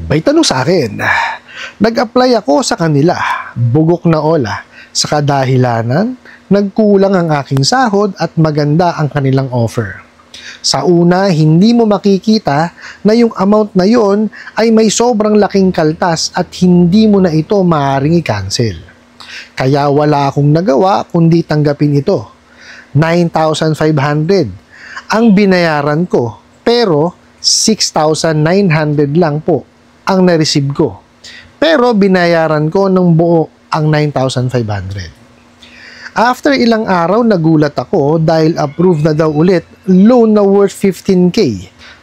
May tanong sa akin, nag-apply ako sa kanila, bugok na ola, sa kadahilanan, nagkulang ang aking sahod at maganda ang kanilang offer. Sa una, hindi mo makikita na yung amount na yon ay may sobrang laking kaltas at hindi mo na ito maaaring i-cancel. Kaya wala akong nagawa kundi tanggapin ito. 9,500 ang binayaran ko, pero 6,900 lang po ang na-receive ko. Pero binayaran ko ng buo ang 9,500. After ilang araw, nagulat ako dahil approved na daw ulit loan na worth 15K.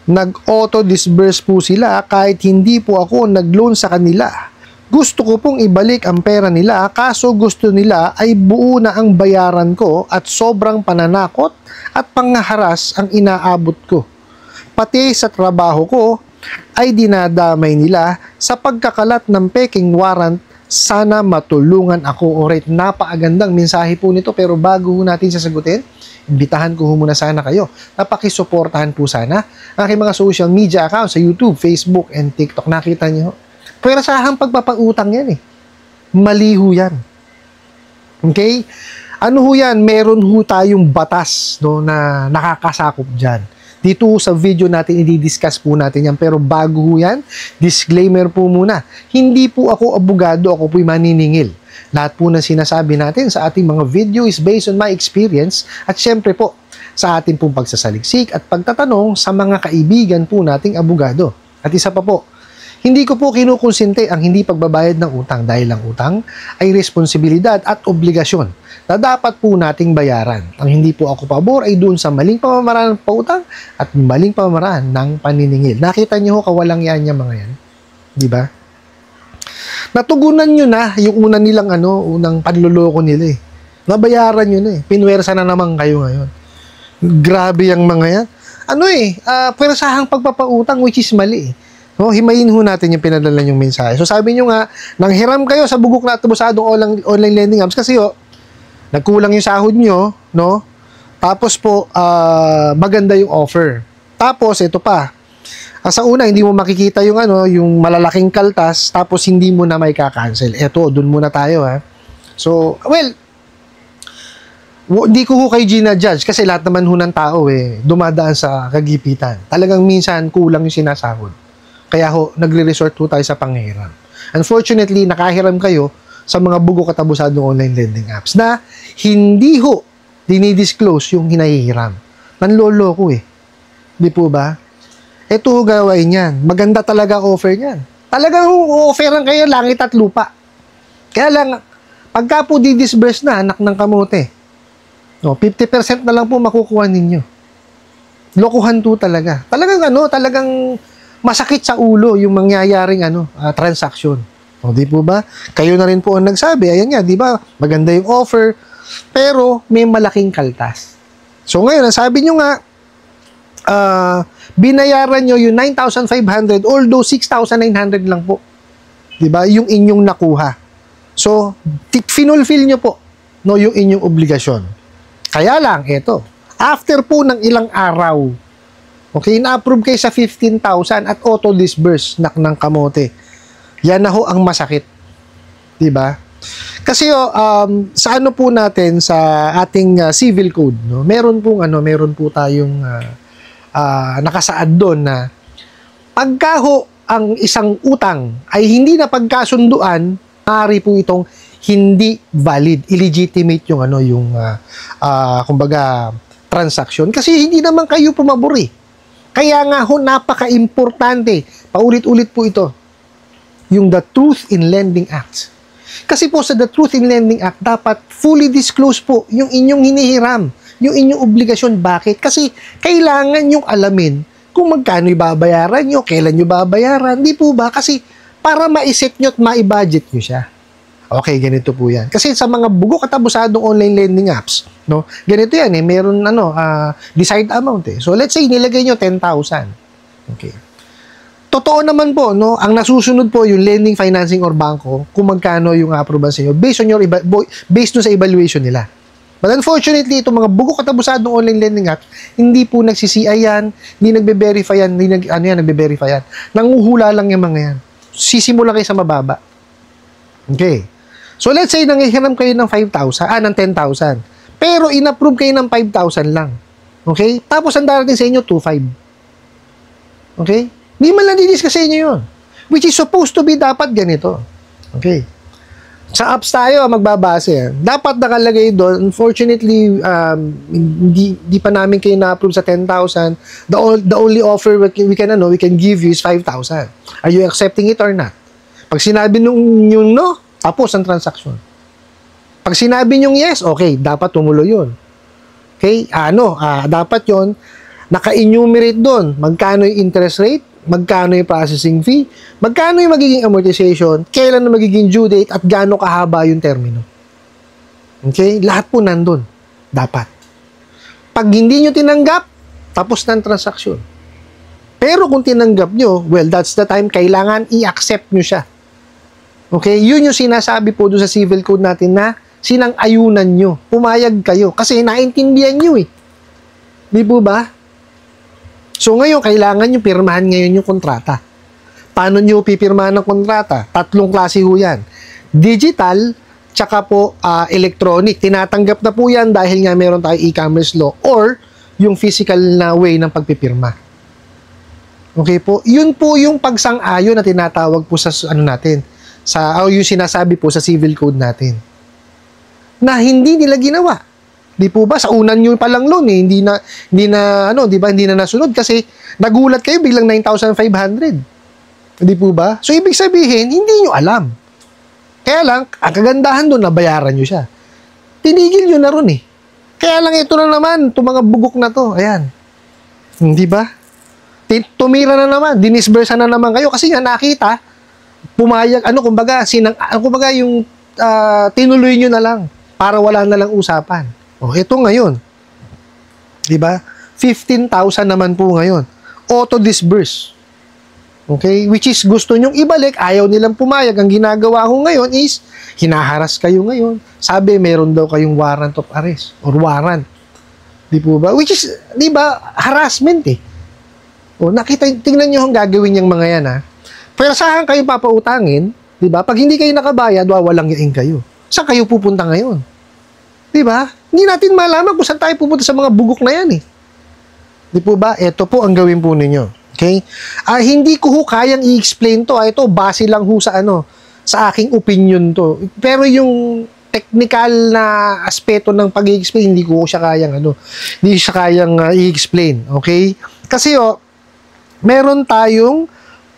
Nag-auto-disburse po sila kahit hindi po ako nag-loan sa kanila. Gusto ko pong ibalik ang pera nila kaso gusto nila ay buo na ang bayaran ko at sobrang pananakot at panghaharas ang inaabot ko. Pati sa trabaho ko ay dinadamay nila sa pagkakalat ng peking warrant. Sana matulungan ako. Alright, napakagandang mensahe po nito, pero bago natin sasagutin, imbitahan ko muna sana kayo na pakisuportahan po sana aking mga social media accounts sa YouTube, Facebook, and TikTok. Nakita niyo? Pero sahang pagpapautang yan eh. Mali ho yan. Okay? Ano ho yan? Meron ho tayong batas, no, na nakakasakop dyan. Dito sa video natin, i-discuss po natin yan. Pero bago ho yan, disclaimer po muna. Hindi po ako abogado, ako po'y maniningil. Lahat po ng sinasabi natin sa ating mga video is based on my experience at syempre po, sa ating pong pagsasaliksik at pagtatanong sa mga kaibigan po nating abogado. At isa pa po, hindi ko po kinukonsente ang hindi pagbabayad ng utang dahil ang utang ay responsibilidad at obligasyon na dapat po nating bayaran. Ang hindi po ako pabor ay doon sa maling pamamaraan ng pautang at maling pamamaraan ng paniningil. Nakita niyo ho, kawalang yan niya mga yan. Di ba? Natugunan nyo na yung una nilang unang panluloko nila eh. Nabayaran nyo na eh. Pinwersa na naman kayo ngayon. Grabe yung mga yan. Pwersahang pagpapautang which is mali eh. No, himayin ho natin yung pinadala yung mensahe. So sabi nyo nga, nanghiram kayo sa bugok na atabusadong online lending apps kasi nagkulang yung sahod nyo, no? Tapos po, maganda yung offer. Tapos, ito pa. Sa una, hindi mo makikita yung yung malalaking kaltas, tapos hindi mo na may kakancel. Ito, dun muna tayo, ha? So, well, hindi ko kayo ginajudge kasi lahat naman ho ng tao, dumadaan sa kagipitan. Talagang minsan, kulang yung sinasahod. Kaya nagre-resort tayo sa panghiram. Unfortunately, nakahiram kayo sa mga bugok at abusadong online lending apps na hindi dinidisclose yung hinahihiram. Nanloloko Di po ba? Ito gawain yan. Maganda talaga offer niyan. Talagang offeran kayo langit at lupa. Kaya lang, pagka po di-disburse na, anak ng kamote, 50% na lang po makukuha ninyo. Lokohan to talaga. Talagang masakit sa ulo yung mangyayaring transaction. Di po ba? Kayo na rin po ang nagsabi. Ayan nga, di ba? Maganda yung offer, pero may malaking kaltas. So ngayon, sabi nyo nga, binayaran nyo yung 9,500, although 6,900 lang po. Di ba? Yung inyong nakuha. So, finulfill nyo po yung inyong obligasyon. Kaya lang, eto, after po ng ilang araw, okay, na-approve kayo sa 15,000 at auto-disburse, ng kamote. Yan na ho ang masakit. Diba? Kasi sa po natin, sa ating civil code, meron po tayong nakasaad doon na pagka ang isang utang ay hindi na pagkasunduan, maaari po itong hindi valid, illegitimate yung kumbaga transaction kasi hindi naman kayo pumabor Kaya nga napaka-importante. Paulit-ulit po ito. Yung the Truth in Lending Act. Kasi po sa the Truth in Lending Act, dapat fully disclose po yung inyong hinihiram, yung inyong obligasyon. Bakit? Kasi kailangan yung alamin kung magkano ibabayaran nyo, kailan nyo babayaran. Di po ba? Kasi para ma-set nyo at ma-budget nyo siya. Okay, ganito po yan. Kasi sa mga bugok at abusadong online lending apps, ganito yan meron desired amount So let's say nilagay nyo 10,000. Okay. Totoo naman po, ang nasusunod po yung lending, financing or bangko kung magkano yung approval sa inyo based on based sa evaluation nila. But unfortunately, itong mga bugok at abusadong online lending app, hindi po nagsi-CI yan, hindi nagbe-verify yan, hindi nagbe-verify yan. Nanguhula lang yung mga yan. Sisimula kayo sa mababa. Okay. So let's say nanghihiram kayo ng 10,000. Pero in-approve kayo ng 5,000 lang. Okay? Tapos ang darating sa inyo 2,500. Okay? Hindi man lang didiscuss sa inyo yun. Which is supposed to be dapat ganito. Okay? Sa apps tayo magbabase. Dapat nakalagay doon, unfortunately, hindi pa namin kayo na-approve sa 10,000. The only offer we can give you is 5,000. Are you accepting it or not? Pag sinabi nung no, tapos ang transaction. Pag sinabi nyo yes, okay, dapat tumuloy yun. Okay? Dapat yon naka-enumerate doon. Magkano yung interest rate? Magkano yung processing fee? Magkano yung magiging amortization? Kailan na magiging due date? At gaano kahaba yung termino? Okay? Lahat po nandun. Dapat. Pag hindi nyo tinanggap, tapos na ang transaksyon. Pero kung tinanggap nyo, well, that's the time kailangan i-accept nyo siya. Okay? Yun yung sinasabi po doon sa civil code natin na sinang-ayunan nyo. Pumayag kayo. Kasi naintindihan nyo eh. Di po ba? So ngayon, kailangan nyo pirmahan ngayon yung kontrata. Paano nyo pipirmahan ng kontrata? 3 klase ho yan. Digital, tsaka po electronic. Tinatanggap na po yan dahil nga meron tayo e-commerce law or yung physical na way ng pagpipirma. Okay po? Yun po yung pagsang-ayon na tinatawag po sa natin. Yung sinasabi po sa civil code natin. Na hindi nila ginawa. Di po ba? Sa unan nyo pa lang loan eh. Hindi na nasunod kasi nagulat kayo biglang 9,500. Di po ba? So, ibig sabihin, hindi nyo alam. Kaya lang, ang kagandahan doon, nabayaran nyo siya. Tinigil nyo na ron eh. Kaya lang ito na naman, itong mga bugok na to. Ayan. Di ba? Tumira na naman, dinisbursa na naman kayo kasi nga nakita, pumayag, kumbaga yung tinuloy nyo na lang para wala na lang usapan. Ito ngayon. Diba? 15,000 naman po ngayon. Auto-disburse. Okay? Which is gusto nyong ibalik, ayaw nilang pumayag. Ang ginagawa ko ngayon is, hinaharas kayo ngayon. Sabi, meron daw kayong warrant of arrest or warrant. Di po ba? Which is, di ba, harassment eh. Tingnan nyo ang gagawin niyang mga yan ha. Pero saan kayo papautangin, di ba? Pag hindi kayo nakabayad, walang yain kayo. Saan kayo pupunta ngayon? Di ba? Hindi natin malaman kung saan tayo pupunta sa mga bugok na yan eh. Di po ba? Ito po ang gawin po ninyo. Okay? Hindi ko kayang i-explain to. Ito, base lang sa sa aking opinion to. Pero yung technical na aspeto ng pag-i-explain, hindi ko siya kayang i-explain. Okay? Kasi meron tayong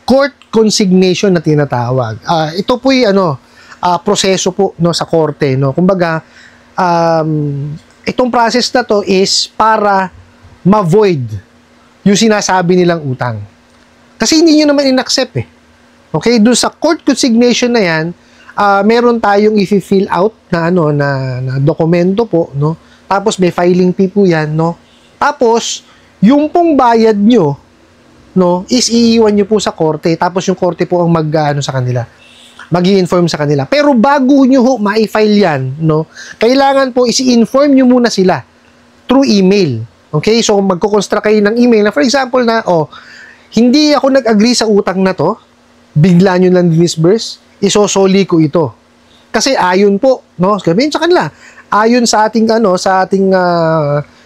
court consignation na tinatawag. Ito po proseso po sa korte, no. Kumbaga, itong process na to is para ma-void yung sinasabi nilang utang. Kasi hindi nyo naman in-accept eh. Okay, doon sa court consignation na yan, meron tayong i-fill out na na dokumento po, no. Tapos may filing fee po yan, no. Tapos yung pong bayad nyo, no, is iiwan nyo po sa korte. Tapos yung korte po ang sa kanila. Mag-i-inform sa kanila. Pero bago nyo ma-file yan, no, kailangan po i-inform nyo muna sila through email. Okay? So, magkukonstruct kayo ng email na, for example, na, hindi ako nag-agree sa utang na to, bigla nyo lang disburse, isosoli ko ito. Kasi ayon po, no, sabihin sa kanila, ayon sa ating,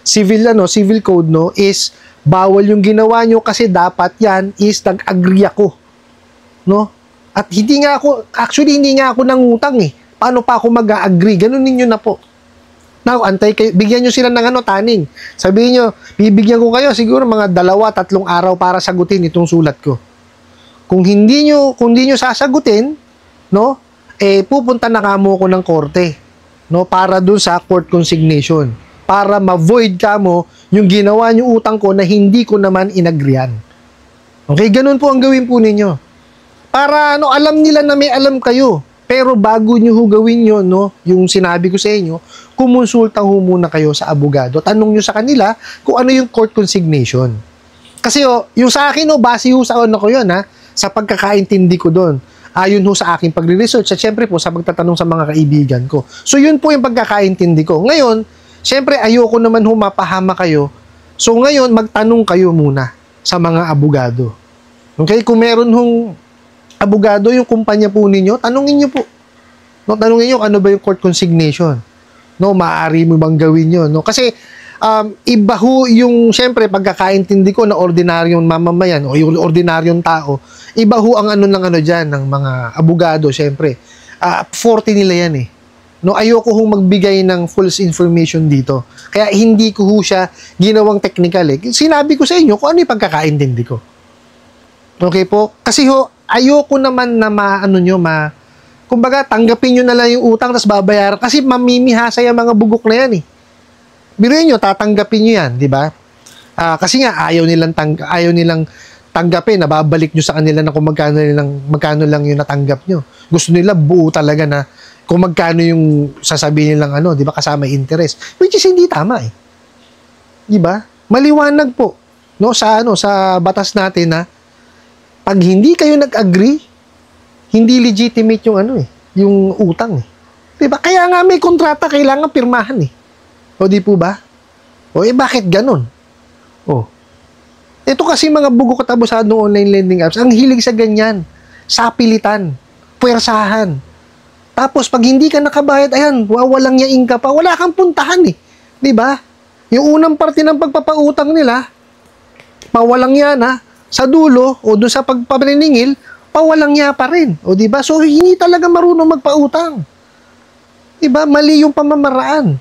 civil code, no, is bawal yung ginawa nyo kasi dapat yan is nag-agree ako. No? At hindi nga ako nangutang eh. Paano pa ako mag-agree? Ganun ninyo na po. Now, antay kayo, bigyan nyo sila ng taning. Sabihin nyo, bibigyan ko kayo siguro mga 2-3 araw para sagutin itong sulat ko. Kung hindi nyo sasagutin, no, pupunta na kamo ko ng korte, no, para dun sa court consignation. Para ma-void ka mo yung ginawa nyo utang ko na hindi ko naman inagrihan. Okay, ganun po ang gawin po ninyo. Para alam nila na may alam kayo. Pero bago nyo gawin nyo, no, yung sinabi ko sa inyo, kumonsulta muna kayo sa abogado. Tanong nyo sa kanila kung ano yung court consignation. Kasi yung sa akin, base sa ko yun, sa pagkakaintindi ko doon. Ayon sa aking pagre-research at syempre po sa pagtatanong sa mga kaibigan ko. So yun po yung pagkakaintindi ko. Ngayon, Siyempre, ayoko naman humapahama kayo. So, ngayon, magtanong kayo muna sa mga abogado. Okay? Kung meron hong abogado yung kumpanya po ninyo, tanungin nyo po. No, tanungin nyo ano ba yung court consignation. No, maaari mo bang gawin yun? No? Kasi, iba ho yung, siyempre, pagkakaintindi ko na ordinaryong mamamayan o yung ordinaryong tao, iba ho ang ano ng ano dyan, ng mga abogado, siyempre. 40 nila yan eh. No, ayoko hong magbigay ng false information dito. Kaya hindi ko ho siya ginawang technical eh. Sinabi ko sa inyo kung ano yung pagkakaintindi ko. Okay po? Kasi ho, ayoko naman na kumbaga, tanggapin nyo na lang yung utang tapos babayaran. Kasi mamimihasa yung mga bugok na yan eh. Biruin nyo, tatanggapin nyo yan, di ba? Kasi nga, ayaw nilang tanggapin, nababalik nyo sa kanila na kung magkano lang yung natanggap nyo. Gusto nila buo talaga na kung magkano yung sasabihin nilang di ba, kasama interest. Which is hindi tama eh. Di ba? Maliwanag po, no, sa batas natin na pag hindi kayo nag-agree, hindi legitimate yung utang eh. Di ba? Kaya nga may kontrata kailangan pirmahan eh. O di po ba? O bakit ganun? Ito kasi mga bugo at abusadong online lending apps, ang hilig sa ganyan, sapilitan, puwersahan. Tapos pag hindi ka nakabayad, ayan, walang yaing ka pa, wala kang puntahan eh. Di ba? Yung unang parte ng pagpapautang nila, pawalang yan sa dulo o doon sa pagpapaniningil, pawalang ya pa rin. O di ba? So hindi talaga marunong magpautang. Di ba? Mali yung pamamaraan.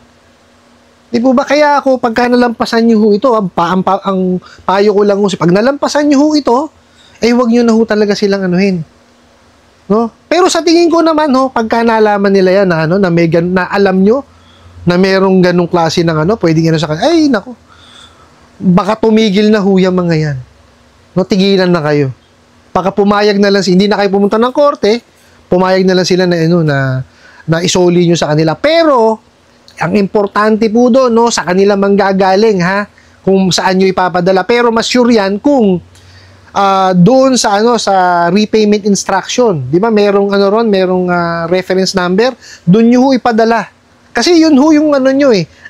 Di po ba? Kaya ako, pagka nalampasan nyo ho ito, ang payo ko lang ho, pag nalampasan nyo ho ito, wag nyo na ho talaga silang anuhin. No? Pero sa tingin ko naman, pagka nalaman nila yan na alam nyo na merong ganong klase ng pwedeng sa kanila, nako, baka tumigil na ho yung mga yan. No, tigilan na kayo. Baka pumayag na lang, hindi na kayo pumunta ng korte, pumayag na lang sila na isoli nyo sa kanila. Pero, ang importante po doon, sa kanila manggagaling, kung saan nyo ipapadala. Pero mas sure yan kung doon sa repayment instruction. Di ba? Merong merong reference number, doon nyo ho ipadala. Kasi yun ho yung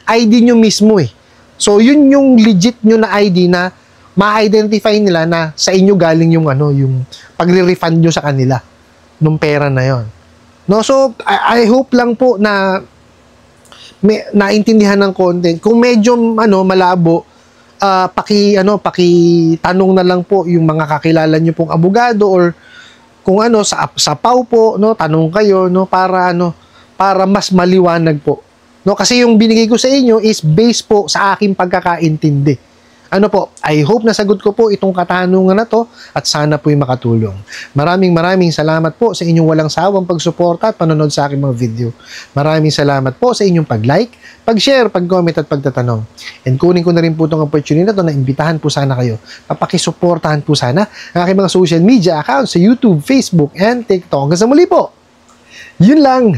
ID nyo mismo eh. So, yun yung legit nyo na ID na ma-identify nila na sa inyo galing yung yung pagre-refund nyo sa kanila nung pera na yon. No, so I hope lang po na naintindihan ng content. Kung medyo malabo, tanong na lang po yung mga kakilala niyo pong abogado or kung sa PAW po, tanong kayo para mas maliwanag po. No, kasi yung binigay ko sa inyo is based po sa aking pagkakaintindi. I hope nasagot ko po itong katanungan na to at sana po'y makatulong. Maraming salamat po sa inyong walang sawang pagsuporta at panonood sa aking mga video. Maraming salamat po sa inyong pag-like, pag-share, pag-comment at pagtatanong. And kunin ko na rin po itong opportunity na to na imbitahan po sana kayo. Papakisuportahan po sana ang aking mga social media accounts sa YouTube, Facebook, and TikTok. Hanggang sa muli po. Yun lang.